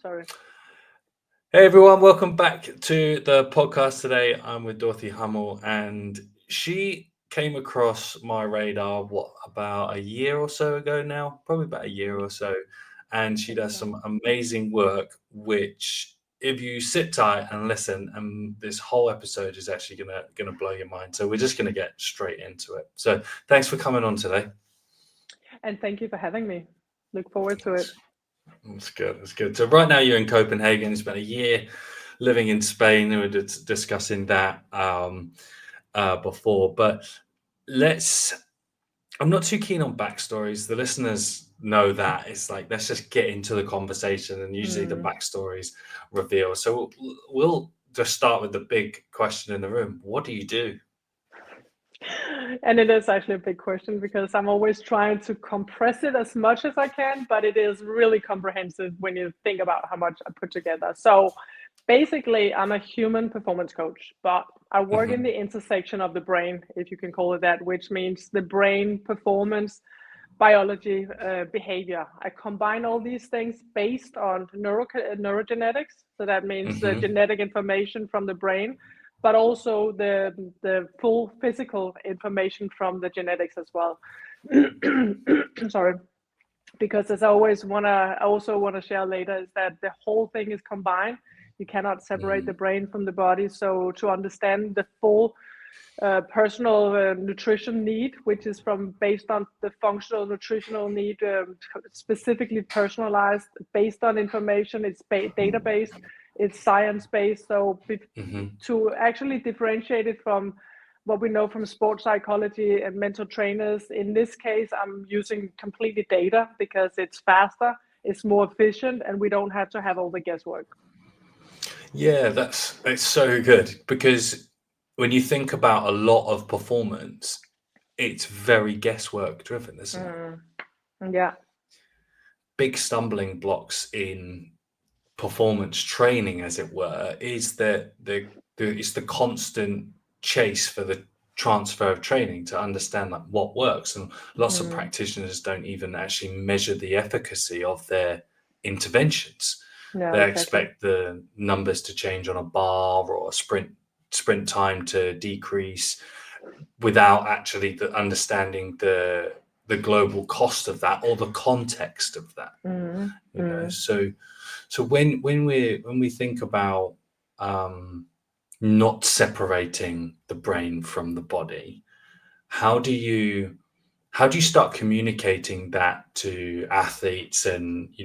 Sorry. Hey everyone, welcome back to the podcast today. I'm with Dorothy Hummel, and she came across my radar, about a year or so ago now? Probably about a year or so. And she does some amazing work, which if you sit tight and listen, and this whole episode is actually gonna blow your mind. So we're just gonna get straight into it. So thanks for coming on today. And thank you for having me. Look forward to it. That's good. That's good. So right now you're in Copenhagen. You spent a year living in Spain. We were discussing that before, but I'm not too keen on backstories. The listeners know that. It's like, let's just get into the conversation, and usually the backstories reveal. So we'll just start with the big question in the room. What do you do? And it is actually a big question because I'm always trying to compress it as much as I can, but it is really comprehensive when you think about how much I put together. So basically, I'm a human performance coach, but I work in the intersection of the brain, if you can call it that, which means the brain, performance, biology, behavior. I combine all these things based on neurogenetics. So that means the genetic information from the brain, but also the full physical information from the genetics as well. Sorry. Because as I also want to share later is that the whole thing is combined. You cannot separate the brain from the body. So to understand the full personal nutrition need, which is based on the functional nutritional need, specifically personalized, based on information. It's data-based, it's science-based. So to actually differentiate it from what we know from sports psychology and mental trainers, in this case, I'm using completely data because it's faster, it's more efficient, and we don't have to have all the guesswork. Yeah, it's so good, because when you think about a lot of performance, it's very guesswork driven, isn't it? Yeah. Big stumbling blocks in performance training, as it were, is that it's the constant chase for the transfer of training to understand like what works, and lots of practitioners don't even actually measure the efficacy of their interventions. No, They exactly. expect the numbers to change on a bar or a sprint time to decrease without actually understanding the global cost of that or the context of that. So when we think about not separating the brain from the body, how do you start communicating that to athletes, and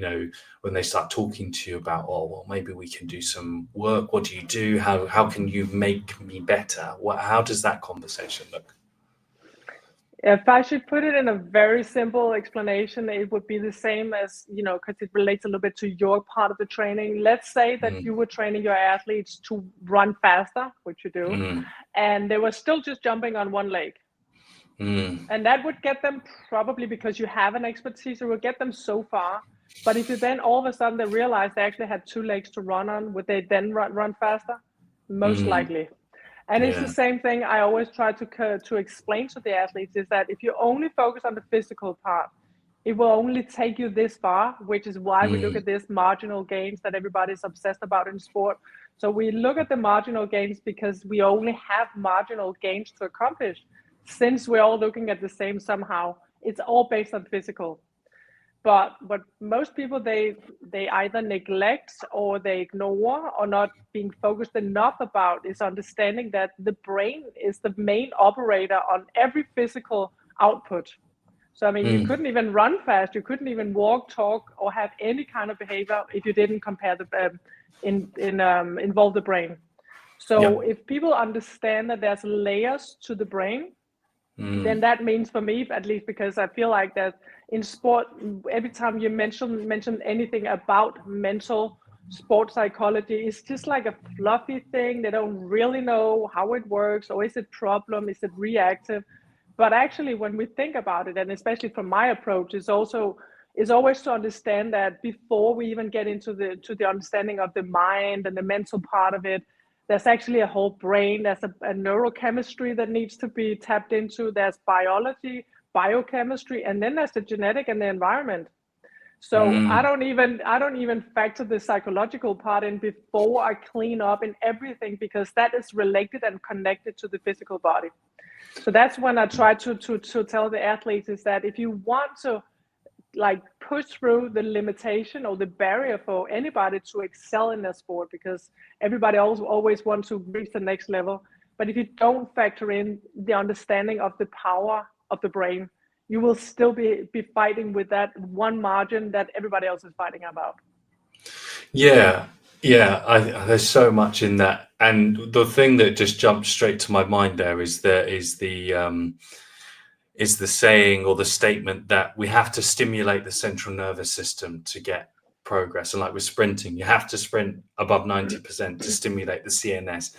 when they start talking to you about, oh well, maybe we can do some work, what do you do, how can you make me better, how does that conversation look? If I should put it in a very simple explanation, it would be the same as, because it relates a little bit to your part of the training. Let's say that you were training your athletes to run faster, which you do, and they were still just jumping on one leg. And that would get them, probably because you have an expertise, it would get them so far. But if you then all of a sudden they realize they actually had two legs to run on, would they then run faster? Most likely. And it's the same thing I always try to explain to the athletes, is that if you only focus on the physical part, it will only take you this far, which is why we look at this marginal gains that everybody's obsessed about in sport. So we look at the marginal gains because we only have marginal gains to accomplish. Since we're all looking at the same somehow, it's all based on physical. But what most people, they either neglect or they ignore or not being focused enough about is understanding that the brain is the main operator on every physical output. So, I mean, you couldn't even run fast, you couldn't even walk, talk, or have any kind of behavior if you didn't involve the brain. So if people understand that there's layers to the brain, then that means, for me at least, because I feel like that in sport, every time you mention anything about mental sport psychology, it's just like a fluffy thing. They don't really know how it works, or is it problem, is it reactive? But actually, when we think about it, and especially from my approach, is always to understand that before we even get into the understanding of the mind and the mental part of it, there's actually a whole brain. There's a neurochemistry that needs to be tapped into. There's biology, biochemistry, and then there's the genetic and the environment. So I don't even factor the psychological part in before I clean up in everything, because that is related and connected to the physical body. So that's when I try to tell the athletes is that if you want to like push through the limitation or the barrier for anybody to excel in their sport, because everybody always wants to reach the next level. But if you don't factor in the understanding of the power of the brain, you will still be fighting with that one margin that everybody else is fighting about. Yeah, there's so much in that, and the thing that just jumped straight to my mind there is the saying or the statement that we have to stimulate the central nervous system to get progress. And like with sprinting, you have to sprint above 90% to stimulate the CNS,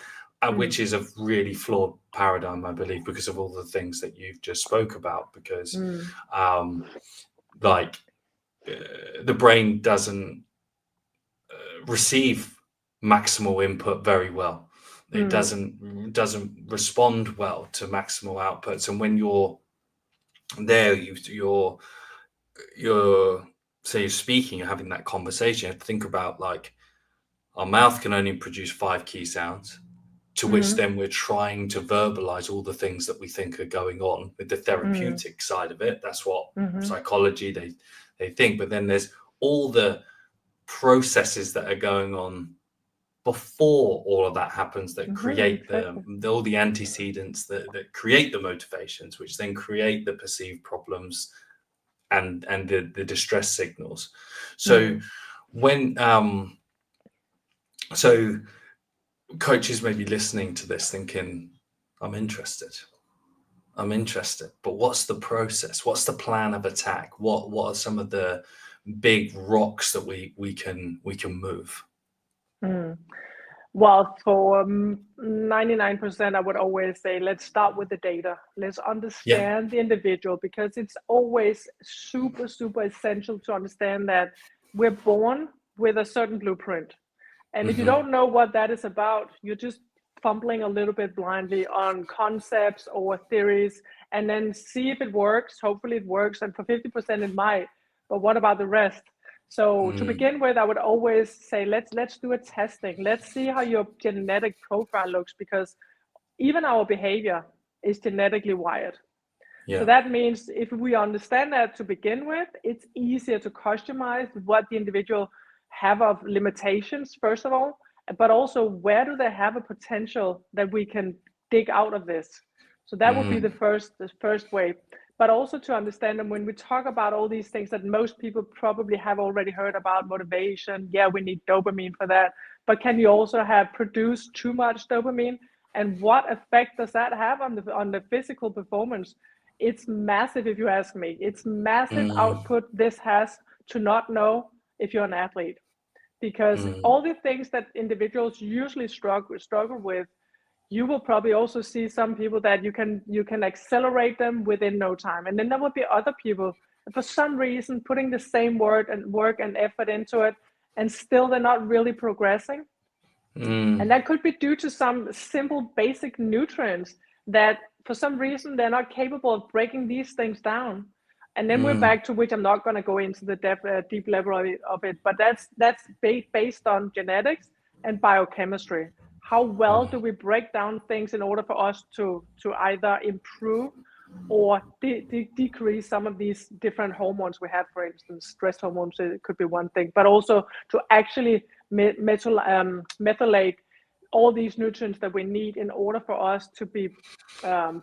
which is a really flawed paradigm, I believe, because of all the things that you've just spoke about. Because the brain doesn't receive maximal input very well. It doesn't respond well to maximal outputs. And when you're there, you're say you're speaking, you're having that conversation, you have to think about like our mouth can only produce 5 key sounds, to which then we're trying to verbalize all the things that we think are going on with the therapeutic side of it. That's what psychology they think. But then there's all the processes that are going on before all of that happens that create all the antecedents that create the motivations, which then create the perceived problems and the distress signals. So when so coaches may be listening to this thinking, I'm interested, but what's the process? What's the plan of attack? What are some of the big rocks that we can move? Well, for 99%, I would always say, let's start with the data. Let's understand the individual, because it's always super, super essential to understand that we're born with a certain blueprint. And if you don't know what that is about, you're just fumbling a little bit blindly on concepts or theories, and then see if it works. Hopefully it works. And for 50% it might, but what about the rest? So to begin with, I would always say, let's do a testing. Let's see how your genetic profile looks, because even our behavior is genetically wired. So that means if we understand that to begin with, it's easier to customize what the individual have of limitations, first of all, but also where do they have a potential that we can dig out of this. So that would be the first way. But also to understand them when we talk about all these things that most people probably have already heard about: motivation. Yeah, we need dopamine for that. But can you also have produced too much dopamine? And what effect does that have on the physical performance? It's massive, if you ask me. It's massive output this has to not know if you're an athlete. Because all the things that individuals usually struggle with, you will probably also see some people that you can accelerate them within no time. And then there will be other people, for some reason, putting the same work and effort into it, and still they're not really progressing. And that could be due to some simple basic nutrients that for some reason they're not capable of breaking these things down. And then we're back to, which I'm not going to go into the deep level of it, but that's based on genetics and biochemistry. How well do we break down things in order for us to either improve or decrease some of these different hormones we have? For instance, stress hormones, it could be one thing, but also to actually methylate all these nutrients that we need in order for us to be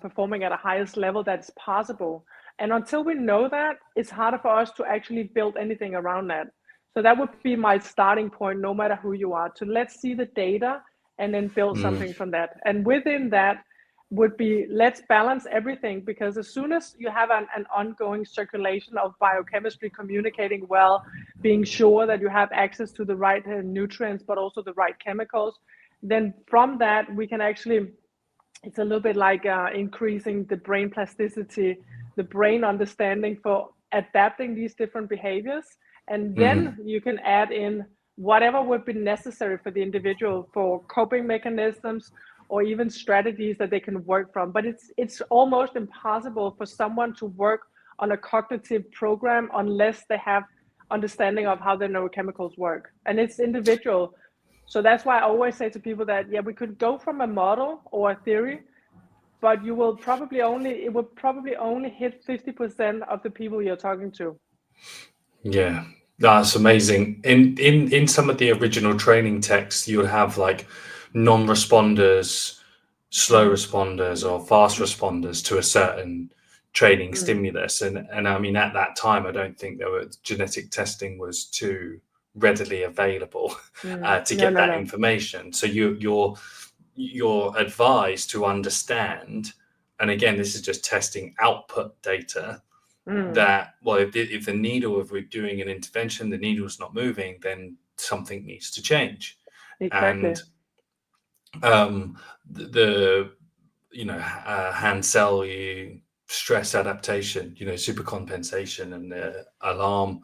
performing at a highest level that's possible. And until we know that, it's harder for us to actually build anything around that. So that would be my starting point, no matter who you are, to let's see the data and then build something from that. And within that would be, let's balance everything, because as soon as you have an ongoing circulation of biochemistry communicating well, being sure that you have access to the right nutrients, but also the right chemicals, then from that, we can actually, it's a little bit like increasing the brain plasticity, the brain understanding for adapting these different behaviors. And then you can add in whatever would be necessary for the individual for coping mechanisms or even strategies that they can work from. But it's almost impossible for someone to work on a cognitive program unless they have understanding of how the neurochemicals work, and it's individual. So that's why I always say to people that, yeah, we could go from a model or a theory, but it will probably only hit 50% of the people you're talking to. Yeah, that's amazing. In some of the original training texts, you would have like non-responders, slow responders, or fast responders to a certain training stimulus. And I mean, at that time, I don't think genetic testing was too readily available to get that information. So you're advised to understand, and again, this is just testing output data, that, well, if the needle, if we're doing an intervention, the needle's not moving, then something needs to change. Exactly. And the hand cell stress adaptation, supercompensation and the alarm,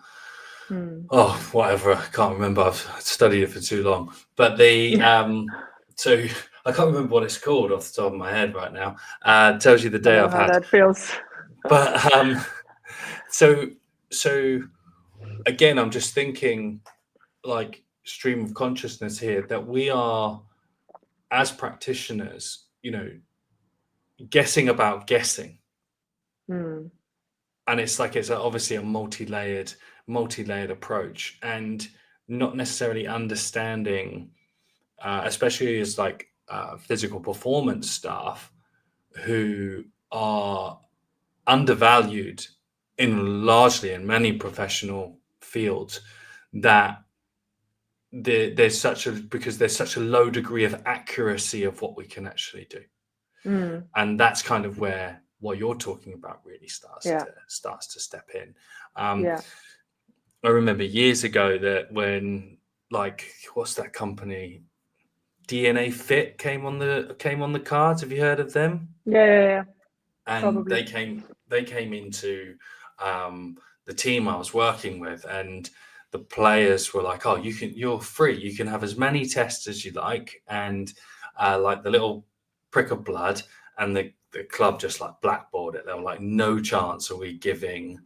whatever, I can't remember, I've studied it for too long, but so I can't remember what it's called off the top of my head right now. Tells you the day I've had. That feels. But so again, I'm just thinking, like, stream of consciousness here, that we are, as practitioners, guessing about guessing. And it's obviously a multi-layered approach, and not necessarily understanding, especially as physical performance staff who are undervalued largely in many professional fields, that there's such a low degree of accuracy of what we can actually do. And that's kind of where what you're talking about really starts to step in. I remember years ago that when, what's that company, DNA Fit came on the cards. Have you heard of them? Yeah. And probably. they came into the team I was working with, and the players were like, "Oh, you're free. You can have as many tests as you like." And like the little prick of blood, and the club just blackballed it. They were like, "No chance are we giving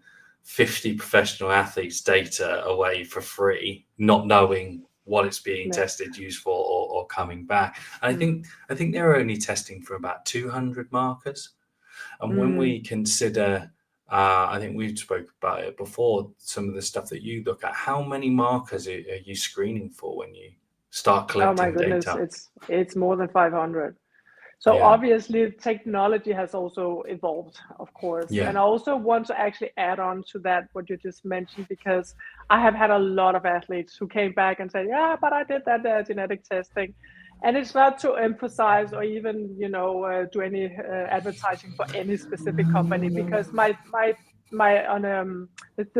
50 professional athletes data away for free, not knowing what it's being tested, used for, or coming back." And I think they're only testing for about 200 markers. And when we consider, I think we've spoke about it before, some of the stuff that you look at, how many markers are you screening for when you start collecting data? Oh my goodness, it's more than 500. So obviously technology has also evolved, of course. And I also want to actually add on to that, what you just mentioned, because I have had a lot of athletes who came back and said, yeah, but I did that genetic testing. And it's not to emphasize or even, do any advertising for any specific company, because the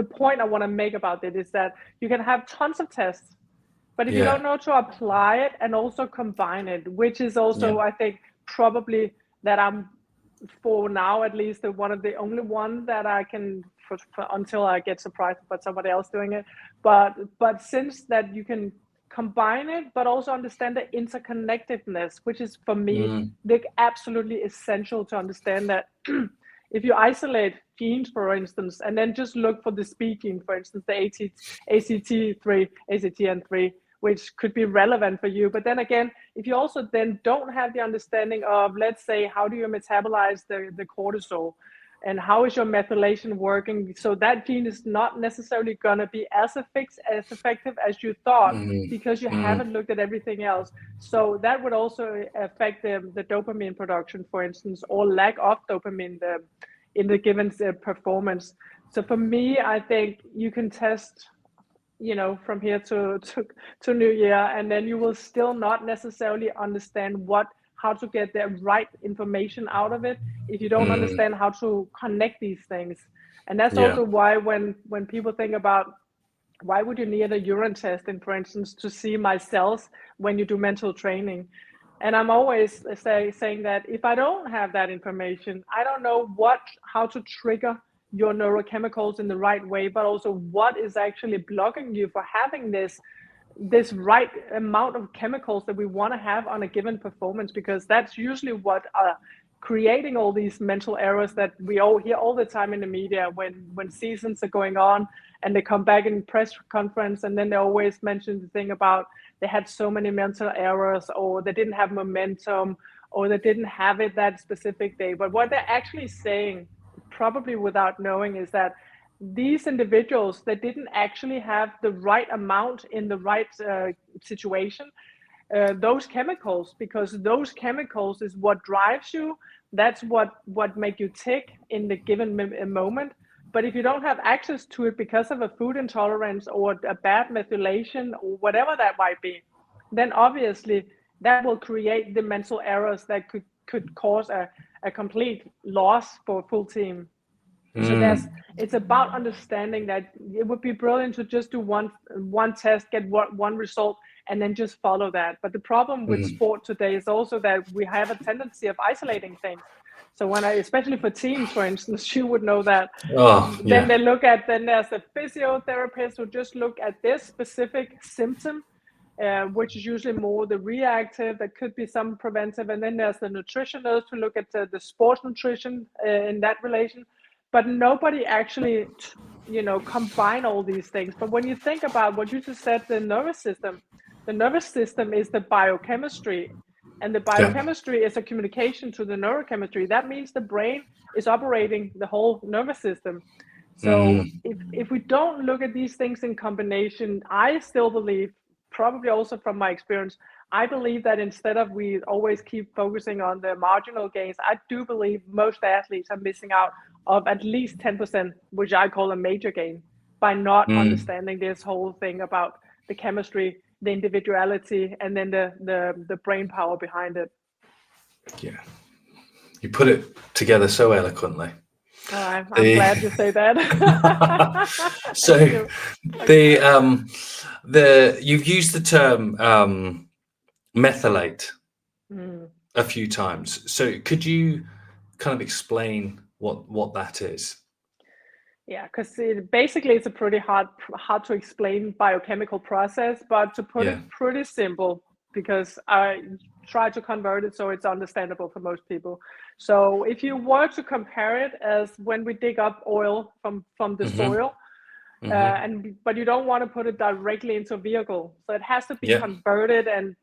point I want to make about it is that you can have tons of tests, but if you don't know to apply it and also combine it, which is also, I think, probably that I'm, for now at least, the only one that I can, until I get surprised about somebody else doing it. But since that you can combine it, but also understand the interconnectedness, which is for me absolutely essential to understand that if you isolate genes, for instance, and then just look for the speed gene, for instance, the ACTN3, which could be relevant for you. But then again, if you also then don't have the understanding of, let's say, how do you metabolize the cortisol, and how is your methylation working? So that gene is not necessarily going to be as effective as you thought, because you haven't looked at everything else. So that would also affect the dopamine production, for instance, or lack of dopamine in the given performance. So for me, I think you can test, from here to New Year, and then you will still not necessarily understand how to get the right information out of it if you don't understand how to connect these things. And that's also why when people think about, why would you need a urine testing, for instance, to see my cells when you do mental training? And I'm always saying that if I don't have that information, I don't know how to trigger your neurochemicals in the right way, but also what is actually blocking you for having this right amount of chemicals that we want to have on a given performance, because that's usually what are creating all these mental errors that we all hear all the time in the media when seasons are going on and they come back in press conference, and then they always mention the thing about they had so many mental errors, or they didn't have momentum, or they didn't have it that specific day. But what they're actually saying, probably without knowing, is that these individuals, they didn't actually have the right amount in the right situation, those chemicals, because those chemicals is what drives you. That's what make you tick in the given moment. But if you don't have access to it because of a food intolerance or a bad methylation or whatever that might be, then obviously that will create the mental errors that could cause a complete loss for a full team. So it's about understanding that it would be brilliant to just do one test, get one result, and then just follow that. But the problem with sport today is also that we have a tendency of isolating things. So when especially for teams, for instance, you would know that. Then there's a physiotherapist who just look at this specific symptom, which is usually more the reactive. There could be some preventive, and then there's the nutritionist who look at the sports nutrition in that relation. But nobody actually, combine all these things. But when you think about what you just said, the nervous system is the biochemistry, and the biochemistry is a communication to the neurochemistry. That means the brain is operating the whole nervous system. So if we don't look at these things in combination, I still believe, probably also from my experience, I believe that instead of we always keep focusing on the marginal gains, I do believe most athletes are missing out of at least 10%, which I call a major gain, by not understanding this whole thing about the chemistry, the individuality, and then the brain power behind it. Yeah, you put it together so eloquently. Oh, I'm glad you say that. So you've used the term methylate a few times. So could you kind of explain what that is? Yeah, because basically it's a pretty hard to explain biochemical process, but to put it pretty simple, because I try to convert it so it's understandable for most people. So if you were to compare it as when we dig up oil from the soil, but you don't want to put it directly into a vehicle, so it has to be converted and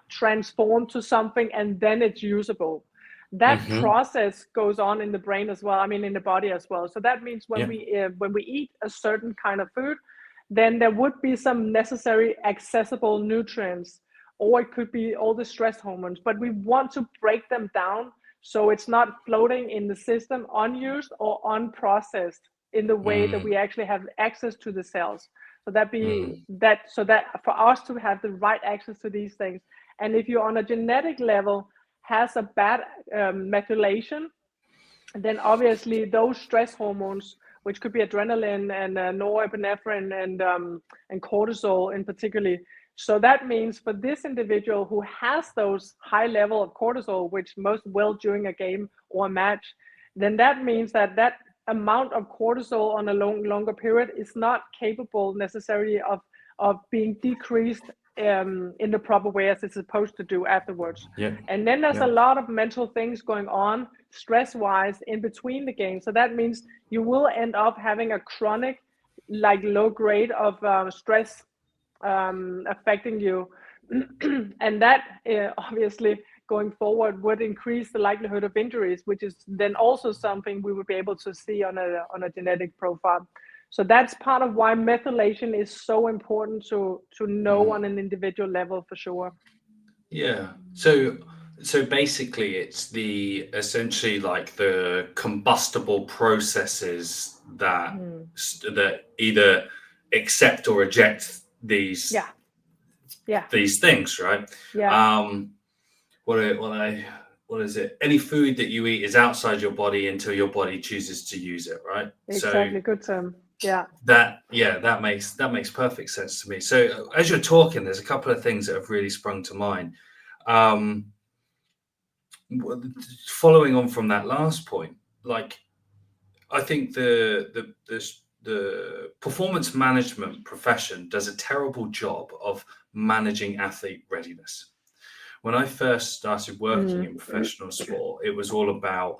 transformed to something, and then it's usable. That process goes on in the brain as well. I mean, in the body as well. So that means when we eat a certain kind of food, then there would be some necessary accessible nutrients, or it could be all the stress hormones. But we want to break them down so it's not floating in the system unused or unprocessed in the way that we actually have access to the cells. So that for us to have the right access to these things, and if you're on a genetic level has a bad methylation, then obviously those stress hormones, which could be adrenaline and norepinephrine and cortisol in particular. So that means for this individual who has those high level of cortisol, which most will during a game or a match, then that means that amount of cortisol on a longer period is not capable necessarily of being decreased in the proper way as it's supposed to do afterwards. And then there's a lot of mental things going on stress-wise in between the games. So that means you will end up having a chronic, like low grade of stress affecting you. And that obviously going forward would increase the likelihood of injuries, which is then also something we would be able to see on a genetic profile. So that's part of why methylation is so important to know on an individual level for sure. Yeah. So basically it's essentially like the combustible processes that either accept or reject these things, right? What is it? Any food that you eat is outside your body until your body chooses to use it, right? Exactly. Good term. Yeah. That makes perfect sense to me. So as you're talking, there's a couple of things that have really sprung to mind. Following on from that last point, like I think the performance management profession does a terrible job of managing athlete readiness. When I first started working in professional sport, it was all about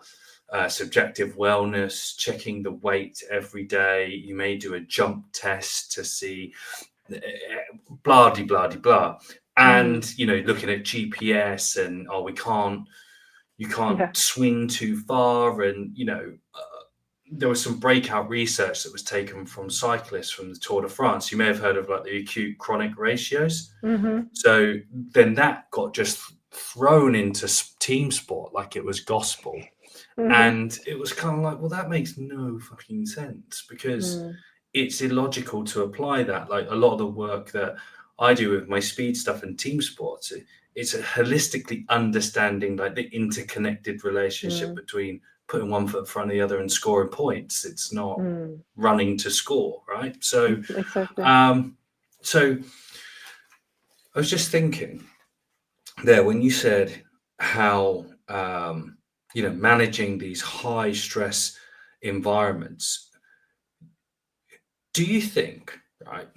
subjective wellness, checking the weight every day. You may do a jump test to see blah, de, blah, de, blah. And, you know, looking at GPS and, you can't swing too far. And, you know, there was some breakout research that was taken from cyclists from the Tour de France. You may have heard of like the acute chronic ratios. So then that got just thrown into team sport like it was gospel. And it was kind of like, well, that makes no fucking sense, because it's illogical to apply that. Like a lot of the work that I do with my speed stuff and team sports, it's a holistically understanding like the interconnected relationship between putting one foot in front of the other and scoring points. It's not running to score, right? So, Exactly. So I was just thinking there when you said how you know, managing these high stress environments. Do you think, right,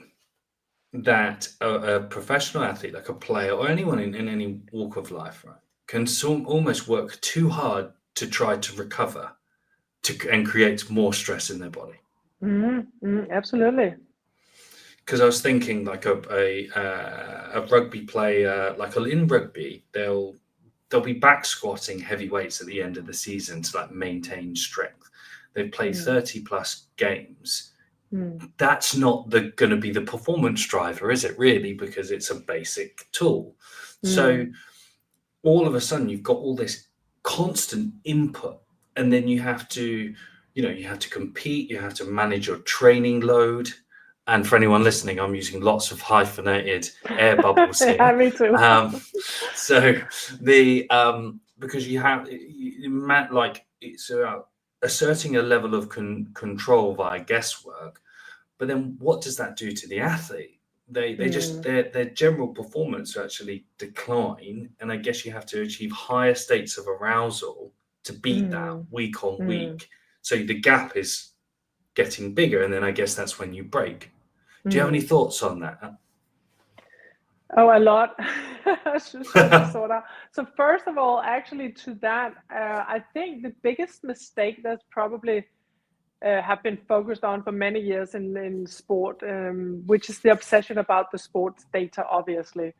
that a professional athlete, like a player or anyone in any walk of life, right, can almost work too hard to try to recover and create more stress in their body? Absolutely. Because I was thinking like a rugby player, like in rugby, they'll be back squatting heavy weights at the end of the season to like maintain strength. They've played 30 plus games. That's not going to be the performance driver, is it really? Because it's a basic tool. So all of a sudden you've got all this constant input, and then you have to, you know, you have to compete, you have to manage your training load. And for anyone listening, I'm using lots of hyphenated air bubbles here. Yeah, me too. So the because like it's asserting a level of control via guesswork, but then what does that do to the athlete? They just their general performance actually decline, and I guess you have to achieve higher states of arousal to beat that week on week. So the gap is getting bigger, and then I guess that's when you break. Do you have any thoughts on that? Oh, a lot. Sort of. So first of all, actually to that, I think the biggest mistake that's probably have been focused on for many years in sport, which is the obsession about the sports data, obviously.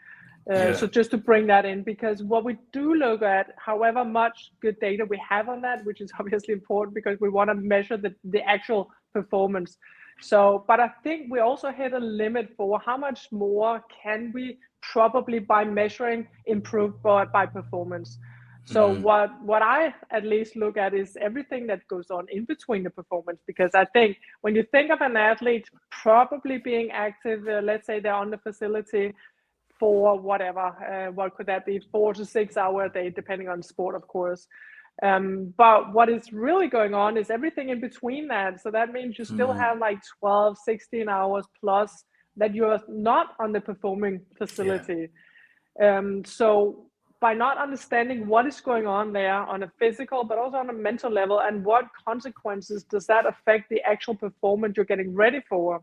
So just to bring that in, because what we do look at, however much good data we have on that, which is obviously important because we want to measure the actual performance. So, but I think we also hit a limit for how much more can we probably by measuring improve by performance. So what I at least look at is everything that goes on in between the performance, because I think when you think of an athlete probably being active, let's say they're on the facility for whatever, what could that be, 4 to 6 hours a day, depending on sport, of course. But what is really going on is everything in between that. So that means you still have like 12, 16 hours plus that you're not on the performing facility. So by not understanding what is going on there on a physical, but also on a mental level, and what consequences does that affect the actual performance you're getting ready for.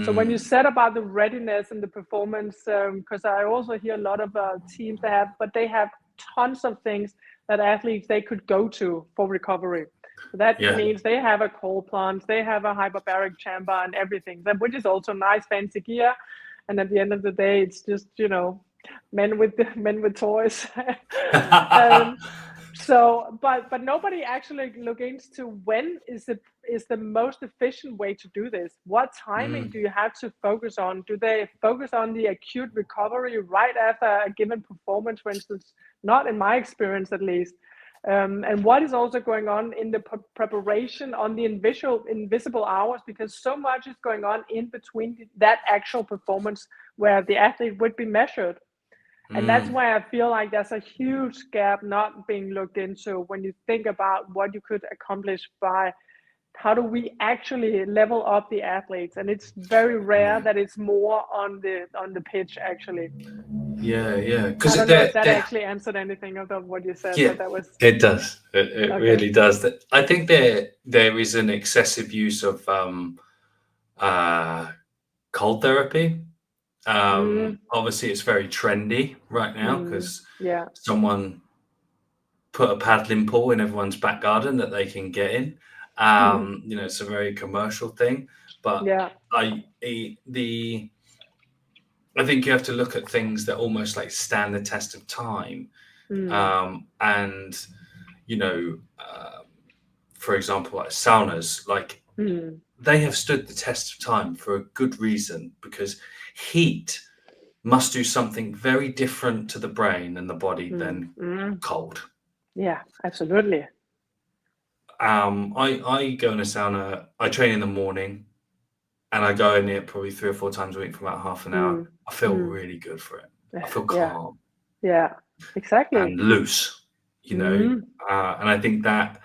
So when you said about the readiness and the performance, because I also hear a lot of teams they have tons of things that athletes they could go to for recovery. So that means they have a cold plunge, they have a hyperbaric chamber and everything, which is also nice fancy gear. And at the end of the day, it's just, you know, men with toys. So, but nobody actually look into when is the most efficient way to do this. What timing do you have to focus on? Do they focus on the acute recovery right after a given performance, for instance? Not in my experience, at least. And what is also going on in the preparation on the invisible hours, because so much is going on in between that actual performance where the athlete would be measured. And that's why I feel like there's a huge gap not being looked into when you think about what you could accomplish by how do we actually level up the athletes. And it's very rare that it's more on the pitch, actually. Because I don't know if that actually answered anything of what you said, but that was... It does. It really does. I think there is an excessive use of cold therapy. Obviously it's very trendy right now because someone put a paddling pool in everyone's back garden that they can get in. It's a very commercial thing, but Yeah. I think you have to look at things that almost like stand the test of time. And for example, like saunas, like they have stood the test of time for a good reason, because heat must do something very different to the brain and the body than cold. Yeah, absolutely. I go in a sauna. I train in the morning, and I go in it probably 3 or 4 times a week for about half an hour. I feel really good for it. I feel Yeah. calm Yeah, exactly. and loose, and I think that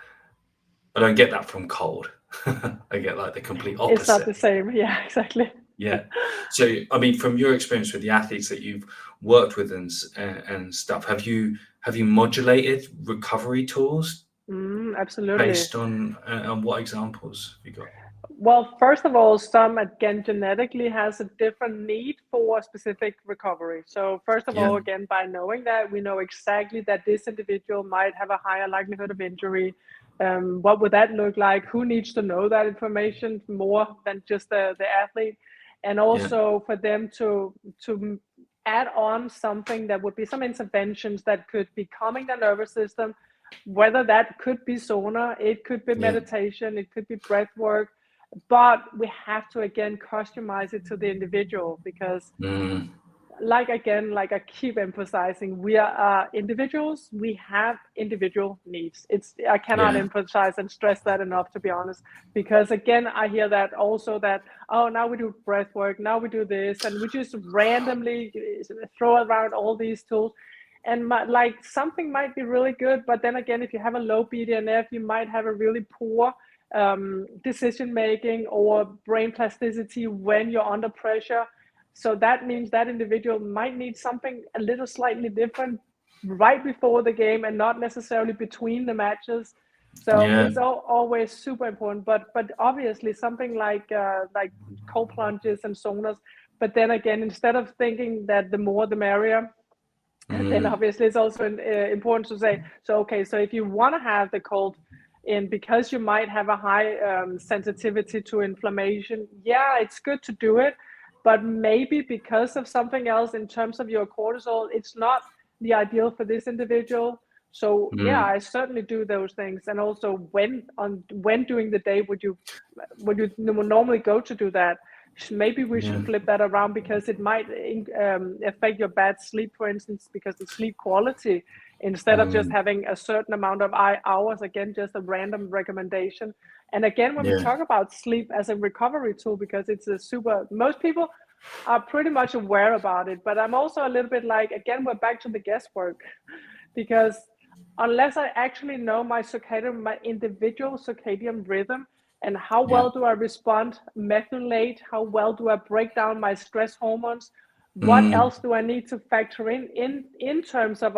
I don't get that from cold. I get like the complete opposite. It's not the same. Yeah, exactly. Yeah. So, I mean, from your experience with the athletes that you've worked with and stuff, have you modulated recovery tools Absolutely. based on what examples have you got? Well, first of all, some again genetically has a different need for specific recovery. So first of all, again, by knowing that, we know exactly that this individual might have a higher likelihood of injury. What would that look like? Who needs to know that information more than just the athlete? And also for them to add on something that would be some interventions that could be calming the nervous system, whether that could be sauna, it could be meditation, it could be breath work. But we have to again customize it to the individual, because like I keep emphasizing, we are individuals, we have individual needs. I cannot emphasize and stress that enough, to be honest, because again I hear that also, that now we do breath work, now we do this, and we just randomly throw around all these tools, and like something might be really good, but then again, if you have a low BDNF, you might have a really poor decision making or brain plasticity when you're under pressure. So that means that individual might need something a little slightly different right before the game and not necessarily between the matches. So it's always super important. But obviously something like cold plunges and saunas. But then again, instead of thinking that the more the merrier, then obviously it's also important to say, so if you want to have the cold in because you might have a high sensitivity to inflammation, it's good to do it. But maybe because of something else in terms of your cortisol, it's not the ideal for this individual. So I certainly do those things. And also when during the day would you normally go to do that? Maybe we should flip that around, because it might affect your bad sleep, for instance, because the sleep quality, instead of just having a certain amount of hours, again, just a random recommendation. And again, when we talk about sleep as a recovery tool, because it's most people are pretty much aware about it, but I'm also a little bit like, again, we're back to the guesswork, because unless I actually know my individual circadian rhythm, and how well do I respond, methylate, how well do I break down my stress hormones, what else do I need to factor in terms of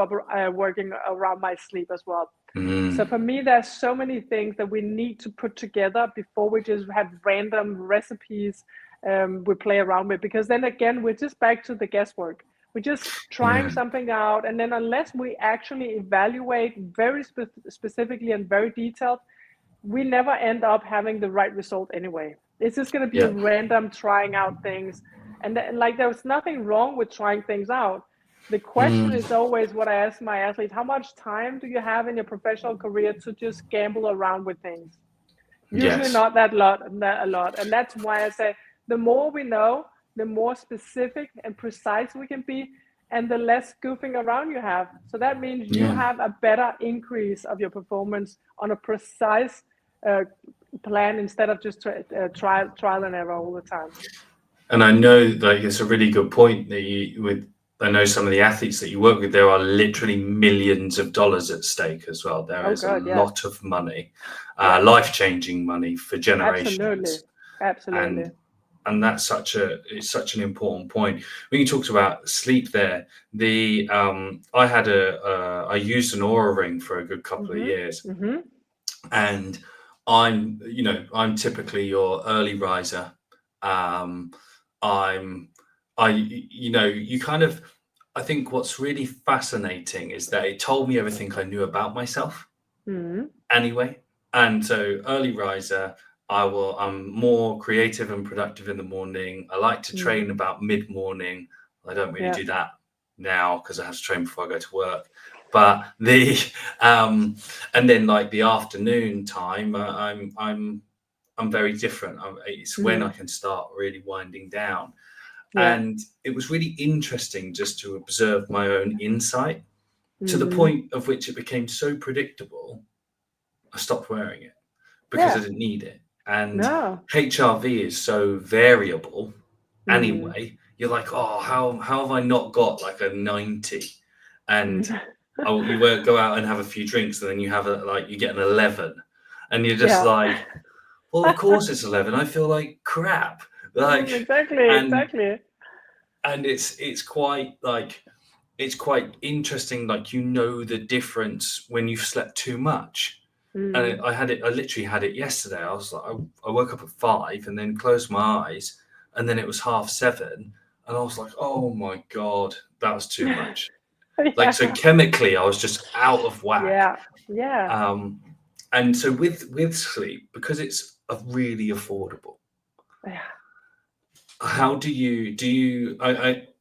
working around my sleep as well. So for me, there's so many things that we need to put together before we just have random recipes we play around with, because then again, we're just back to the guesswork. We're just trying something out, and then unless we actually evaluate very specifically and very detailed, we never end up having the right result anyway. It's just going to be a random trying out things. And there's nothing wrong with trying things out. The question is always what I ask my athletes: how much time do you have in your professional career to just gamble around with things? Usually not a lot. And that's why I say, the more we know, the more specific and precise we can be, and the less goofing around you have. So that means you have a better increase of your performance on a precise plan, instead of just trial and error all the time. And I know, like, it's a really good point that I know some of the athletes that you work with, there are literally millions of dollars at stake as well. There is a lot of money, life-changing money for generations. Absolutely. And that's such an important point. When you talked about sleep there, I used an Aura ring for a good couple of years, and I'm typically your early riser. I I think what's really fascinating is that it told me everything I knew about myself anyway. And so early riser, I'm more creative and productive in the morning. I like to train about mid-morning. I don't really do that now because I have to train before I go to work. But and then like the afternoon time, I'm very different. It's when I can start really winding down. And it was really interesting just to observe my own insight to the point of which it became so predictable, I stopped wearing it because I didn't need it. And HRV is so variable anyway. You're like, oh, how have I not got like a 90? And you won't go out and have a few drinks, and then you have you get an 11, and you're just like, well, of course it's 11. I feel like crap. Like exactly. And it's quite interesting. Like, you know, the difference when you've slept too much. And I literally had it yesterday. I was like, I woke up at 5 and then closed my eyes, and then it was 7:30, and I was like, oh my God, that was too much. Like, so chemically I was just out of whack. And so with sleep, because it's really affordable, how do you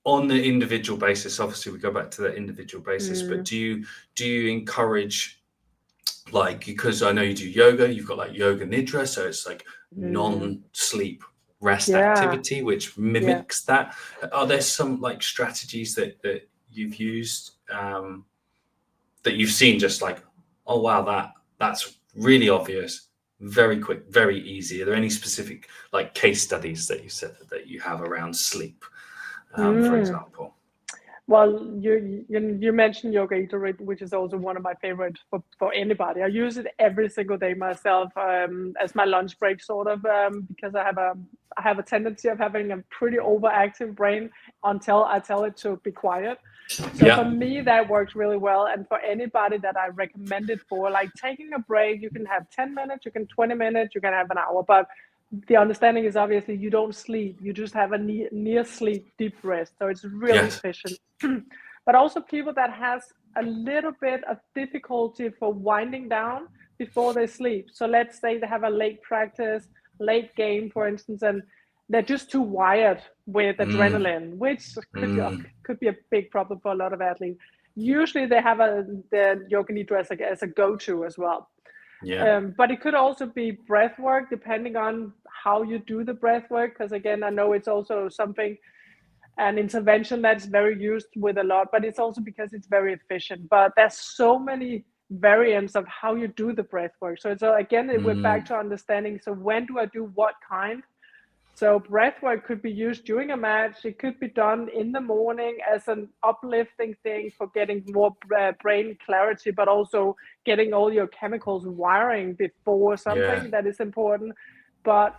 on the individual basis, obviously we go back to the individual basis, but do you encourage, like, because I know you do yoga, you've got like yoga nidra, so it's like non-sleep rest activity which mimics that. Are there some like strategies that you've used that you've seen just like, oh wow, that's really obvious, very quick, very easy? Are there any specific like case studies that you said that you have around sleep, for example? Well, you mentioned yoga nidra, which is also one of my favorite for anybody. I use it every single day myself as my lunch break, sort of, because I have a tendency of having a pretty overactive brain until I tell it to be quiet. So for me, that works really well. And for anybody that I recommend it for, like taking a break, you can have 10 minutes, you can 20 minutes, you can have an hour. But the understanding is obviously you don't sleep, you just have a near sleep deep rest. So it's really efficient. But also people that has a little bit of difficulty for winding down before they sleep. So let's say they have a late practice, late game, for instance, and they're just too wired with adrenaline, which could be a big problem for a lot of athletes. Usually they have the yoga nidra as a go-to as well. But it could also be breath work, depending on how you do the breath work. Because again, I know it's also an intervention that's very used with a lot, but it's also because it's very efficient. But there's so many variants of how you do the breath work. So again, we're back to understanding. So when do I do what kind? So breath work could be used during a match. It could be done in the morning as an uplifting thing for getting more brain clarity, but also getting all your chemicals wiring before something that is important. But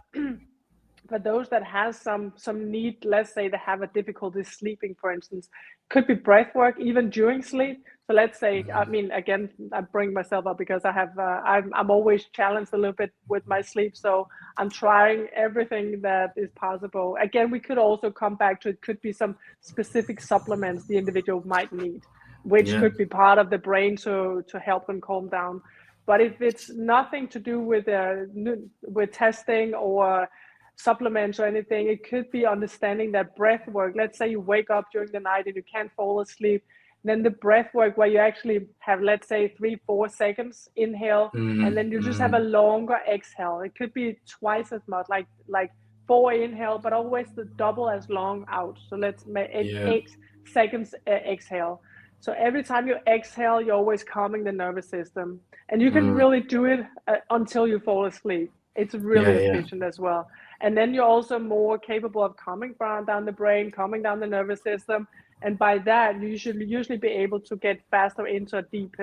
for those that has some need, let's say they have a difficulty sleeping, for instance, could be breath work even during sleep. So let's say, I mean, again, I bring myself up because I have, I'm always challenged a little bit with my sleep. So I'm trying everything that is possible. Again, we could also come back to, it could be some specific supplements the individual might need, which could be part of the brain to help them calm down. But if it's nothing to do with testing or supplements or anything, it could be understanding that breath work. Let's say you wake up during the night and you can't fall asleep, then the breath work where you actually have, let's say 3-4 seconds inhale, and then you just have a longer exhale. It could be twice as much, like 4 inhale, but always the double as long out. So let's make 8 seconds exhale. So every time you exhale, you're always calming the nervous system, and you can really do it until you fall asleep. It's really efficient as well. And then you're also more capable of calming down the brain, calming down the nervous system. And by that, you should usually be able to get faster into a deep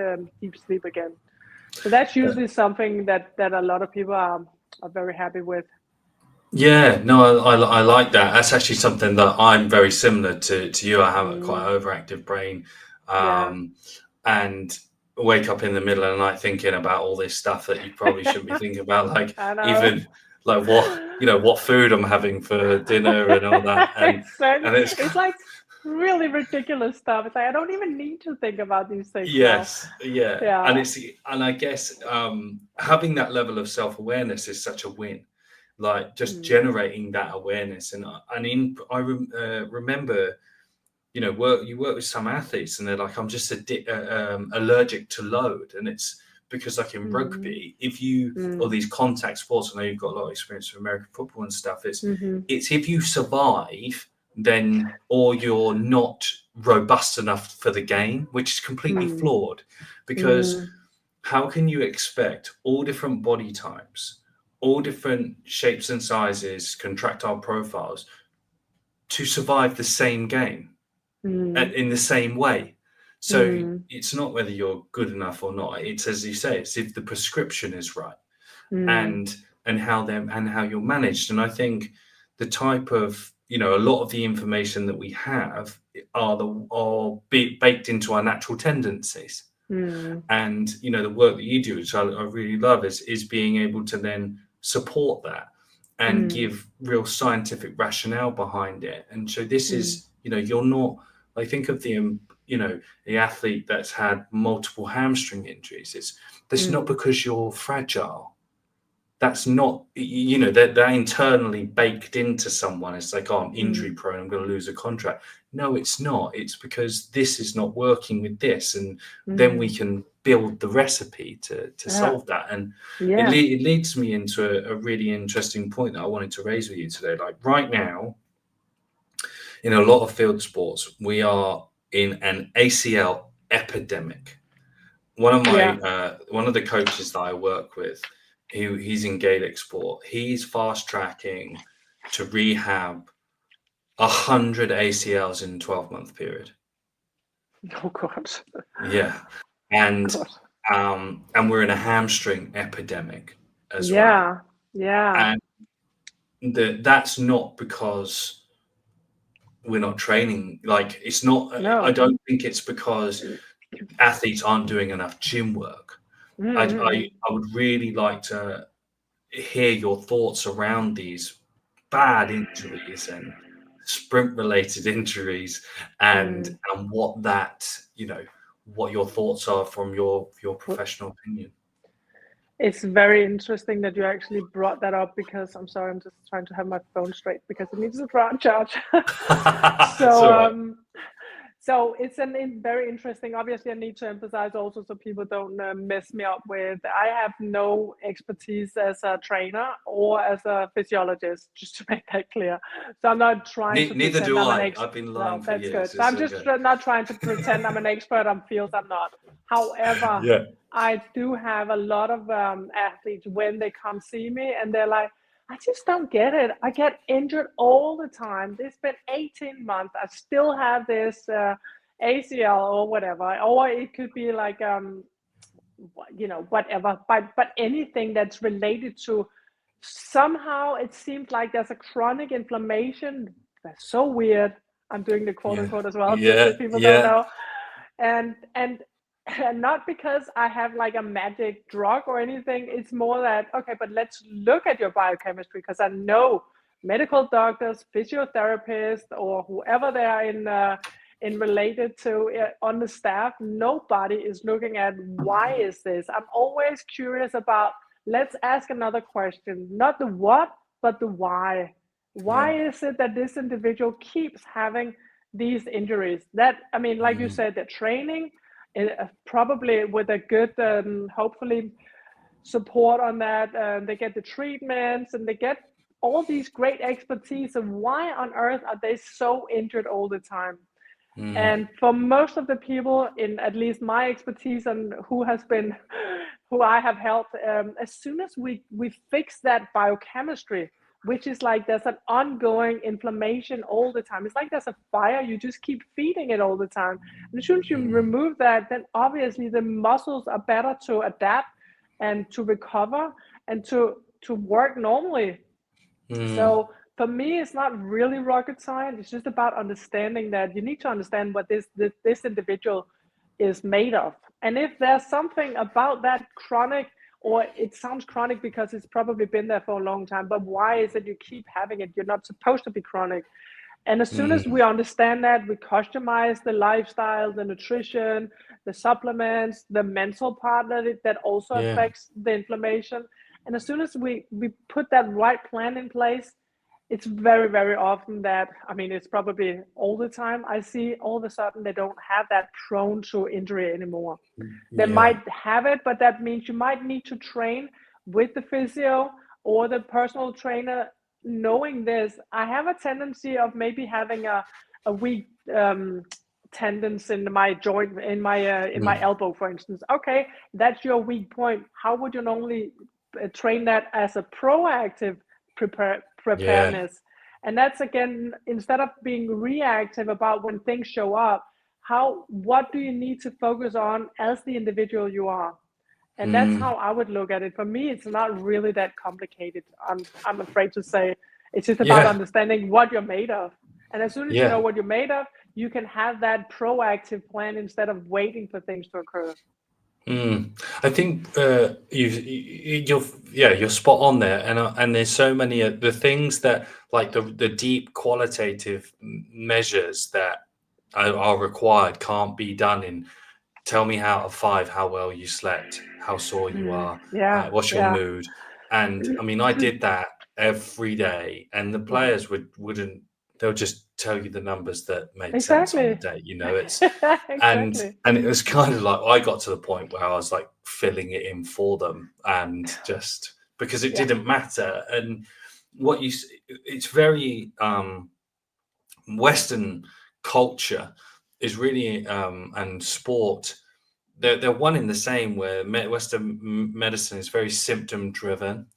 sleep again. So that's usually something that a lot of people are very happy with. Yeah, no, I like that. That's actually something that I'm very similar to you. I have quite an overactive brain, and wake up in the middle of the night thinking about all this stuff that you probably shouldn't be thinking about, like even like what food I'm having for dinner and all that. And exactly. and It's like really ridiculous stuff. It's like I don't even need to think about these things now. Yes, yeah, Yeah. and I guess having that level of self-awareness is such a win. Like just Mm, generating that awareness, and remember, you know, you work with some athletes, and they're like, I'm just allergic to load, and it's because like in mm, rugby, if you or mm, these contact sports, I know you've got a lot of experience with American football and stuff. mm-hmm, It's if you survive, then or you're not robust enough for the game, which is completely mm, flawed, because mm, how can you expect all different body types, all different shapes and sizes, contractile profiles to survive the same game mm, in the same way? So mm, it's not whether you're good enough or not. It's, as you say, it's if the prescription is right, mm, and how you're managed. And I think the type of, you know, a lot of the information that we have are baked into our natural tendencies. mm, And you know, the work that you do, which I really love, is being able to then support that and mm, give real scientific rationale behind it. And so this mm, is, you know, you're not like, think of the you know, the athlete that's had multiple hamstring injuries. That's not mm, because you're fragile. That's not, you know, they're internally baked into someone. It's like, oh, I'm injury mm, prone, I'm going to lose a contract. No, it's not. It's because this is not working with this, and then we mm. can build the recipe to Yeah. solve that. And Yeah. it leads me into a really interesting point that I wanted to raise with you today. Like right now, in a lot of field sports, we are in an ACL epidemic. Yeah. One of the coaches that I work with, he's in Gaelic sport. He's fast tracking to rehab 100 ACLs in a 12-month period. Oh God. Yeah, and God. and we're in a hamstring epidemic as well. Yeah. Yeah. And that's not because we're not training. Like it's not. I No. don't think it's because athletes aren't doing enough gym work. Mm-hmm. I would really like to hear your thoughts around these bad injuries and sprint related injuries, and Mm. what that, you know, what your thoughts are from your professional opinion. It's very interesting that you actually brought that up because I'm sorry, I'm just trying to have my phone straight because it needs to charge. It's So, all right. so it's very interesting. Obviously, I need to emphasize also so people don't mess me up with. I have no expertise as a trainer or as a physiologist, just to make that clear. So I'm not trying to Neither pretend do I'm an I. expert. I've been No, lying for that's good. years. So It's I'm just okay. not trying to pretend I'm an expert on fields I'm not. However, Yeah. I do have a lot of athletes when they come see me and they're like, I just don't get it. I get injured all the time. It's been 18 months. I still have this ACL or whatever. Or it could be like, you know, whatever. But anything that's related to somehow it seems like there's a chronic inflammation. That's so weird. I'm doing the quote Yeah. unquote as well, just Yeah. if people don't Yeah. know. And and not because I have like a magic drug or anything. It's more that, okay, but let's look at your biochemistry because I know medical doctors, physiotherapists, or whoever they are in related to on the staff, nobody is looking at why is this. I'm always curious about, let's ask another question, not the what, but the why. Yeah. Why is it that this individual keeps having these injuries? That, I mean, like you said, the training, probably with a good, hopefully, support on that. They get the treatments and they get all these great expertise. And why on earth are they so injured all the time? Mm. And for most of the people, in at least my expertise and who I have helped, as soon as we fix that biochemistry, which is like there's an ongoing inflammation all the time. It's like there's a fire, you just keep feeding it all the time. And as soon as you Mm. remove that, then obviously the muscles are better to adapt and to recover and to work normally. Mm. So for me, it's not really rocket science. It's just about understanding that you need to understand what this individual is made of. And if there's something about that chronic, or it sounds chronic because it's probably been there for a long time, but why is it you keep having it? You're not supposed to be chronic. And as soon as we understand that, we customize the lifestyle, the nutrition, the supplements, the mental part that also affects the inflammation. And as soon as we put that right plan in place, it's very, very often that, I mean, it's probably all the time, I see all of a sudden they don't have that prone to injury anymore. They might have it, but that means you might need to train with the physio or the personal trainer. Knowing this, I have a tendency of maybe having a weak tendons in my joint, in my elbow, for instance. Okay, that's your weak point. How would you normally train that as a proactive preparedness? And that's, again, instead of being reactive about when things show up, what do you need to focus on as the individual you are? And that's how I would look at it. For me, it's not really that complicated. I'm afraid to say. It's just about understanding what you're made of. And as soon as you know what you're made of, you can have that proactive plan instead of waiting for things to occur. I think you're spot on there, and there's so many of the things that, like the deep qualitative measures that are required can't be done in tell me out of 5 how well you slept, how sore you are, what's your mood. And I mean, I did that every day, and the players wouldn't. They'll just tell you the numbers that made sense on the day. You know, it's and it was kind of like I got to the point where I was like filling it in for them, and just because it didn't matter. And it's very Western culture is really and sport. They're one in the same, where Western medicine is very symptom driven.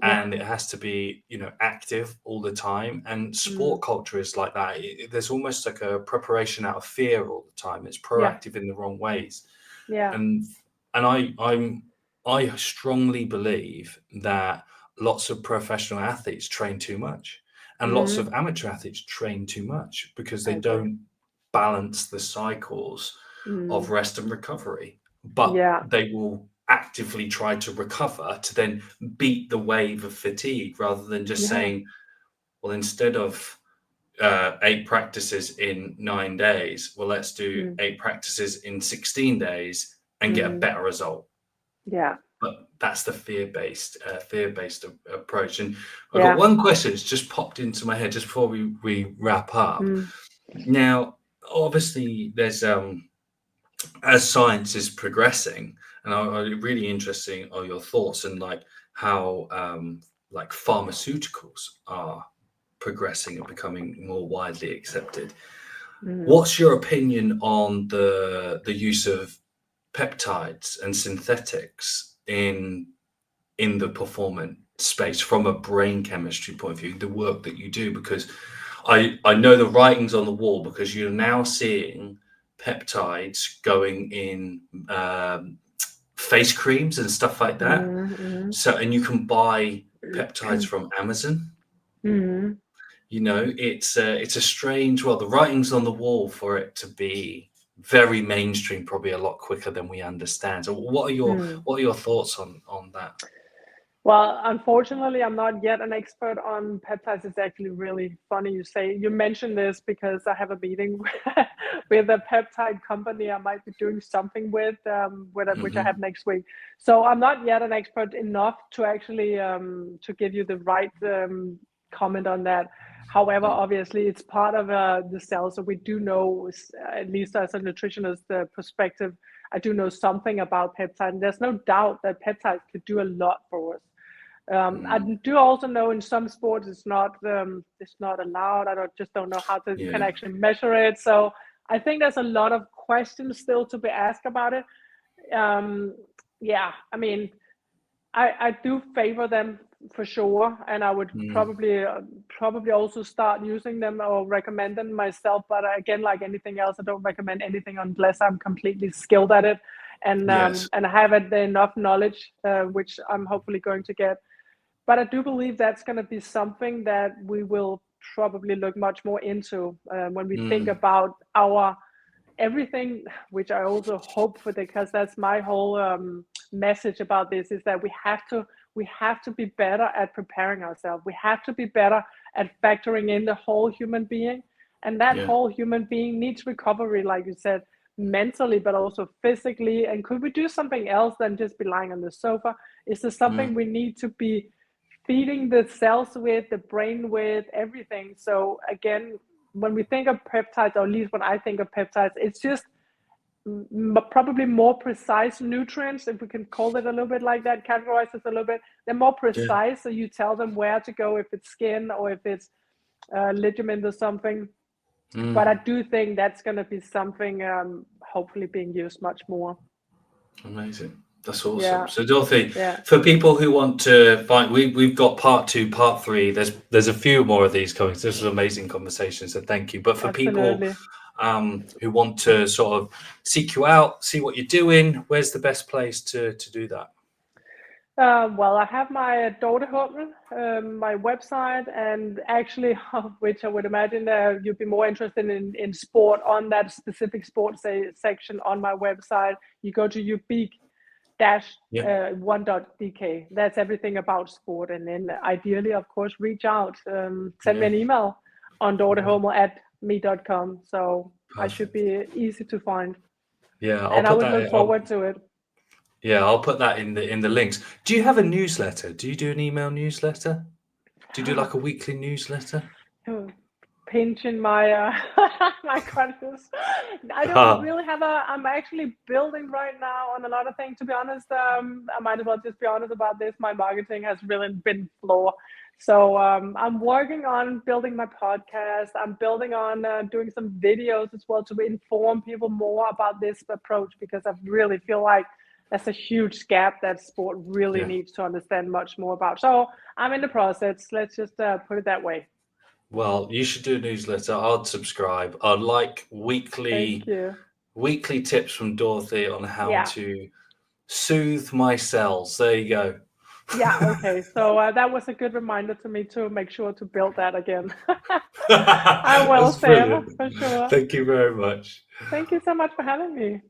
And it has to be, active all the time. And sport culture is like that. There's almost like a preparation out of fear all the time. It's proactive in the wrong ways. And I strongly believe that lots of professional athletes train too much, and lots of amateur athletes train too much because they don't balance the cycles of rest and recovery. But they will actively try to recover to then beat the wave of fatigue, rather than just saying, well, instead of 8 practices in 9 days, well, let's do 8 practices in 16 days and get a better result. But that's the fear-based approach. And I've got one question that's just popped into my head just before we wrap up. Now, obviously, there's as science is progressing, and I'm really interested in your thoughts and like how like pharmaceuticals are progressing and becoming more widely accepted. What's your opinion on the use of peptides and synthetics in the performance space from a brain chemistry point of view, the work that you do? Because I know the writing's on the wall, because you're now seeing peptides going in face creams and stuff like that. So, and you can buy peptides from Amazon. It's a strange. Well, the writing's on the wall for it to be very mainstream, probably a lot quicker than we understand. So, what are your thoughts on that? Well, unfortunately, I'm not yet an expert on peptides. It's actually really funny you mentioned this, because I have a meeting with a peptide company I might be doing something with which I have next week. So I'm not yet an expert enough to actually to give you the right comment on that. However, obviously, it's part of the cell. So we do know, at least as a nutritionist perspective, I do know something about peptide. And there's no doubt that peptides could do a lot for us. I do also know in some sports it's not allowed. I just don't know how you can actually measure it. So I think there's a lot of questions still to be asked about it. I mean, I do favor them for sure, and I would probably also start using them or recommend them myself. But again, like anything else, I don't recommend anything unless I'm completely skilled at it and have enough knowledge, which I'm hopefully going to get. But I do believe that's going to be something that we will probably look much more into when we think about our everything, which I also hope for, because that's my whole message about this, is that we have to be better at preparing ourselves. We have to be better at factoring in the whole human being. And that Yeah. whole human being needs recovery, like you said, mentally, but also physically. And could we do something else than just be lying on the sofa? Is there something we need to be feeding the cells with, the brain with, everything? So again, when we think of peptides, or at least when I think of peptides, it's just probably more precise nutrients, if we can call it a little bit like that, categorize it a little bit. They're more precise, so you tell them where to go, if it's skin or if it's ligament or something. But I do think that's going to be something hopefully being used much more. Amazing. That's awesome. Yeah. So Dorothy, Yeah. for people who want to find, we've got part 2, part 3. There's a few more of these coming. So this is an amazing conversation. So thank you. But for Absolutely. people who want to sort of seek you out, see what you're doing, where's the best place to do that? Well, I have my Dorothy Hummel, my website, and actually, which I would imagine you'd be more interested in sport, on that specific sports section on my website. You go to ubique-1.dk. That's everything about sport. And then ideally, of course, reach out, send me an email on dorothyhummel@me.com. So I should be easy to find. Yeah, And I would look forward to it. Yeah, I'll put that in the links. Do you have a newsletter? Do you do an email newsletter? Do you do like a weekly newsletter? Pinching my my conscience. I don't really have I'm actually building right now on a lot of things, to be honest. I might as well just be honest about this. My marketing has really been flawed. So I'm working on building my podcast. I'm building on doing some videos as well to inform people more about this approach, because I really feel like that's a huge gap that sport really needs to understand much more about. So I'm in the process. Let's just put it that way. Well, you should do a newsletter. I'd subscribe. I'd like weekly tips from Dorothy on how to soothe my cells. There you go. Yeah, okay. So that was a good reminder to me to make sure to build that again. I will, That's Sam, brilliant. for sure. Thank you very much. Thank you so much for having me.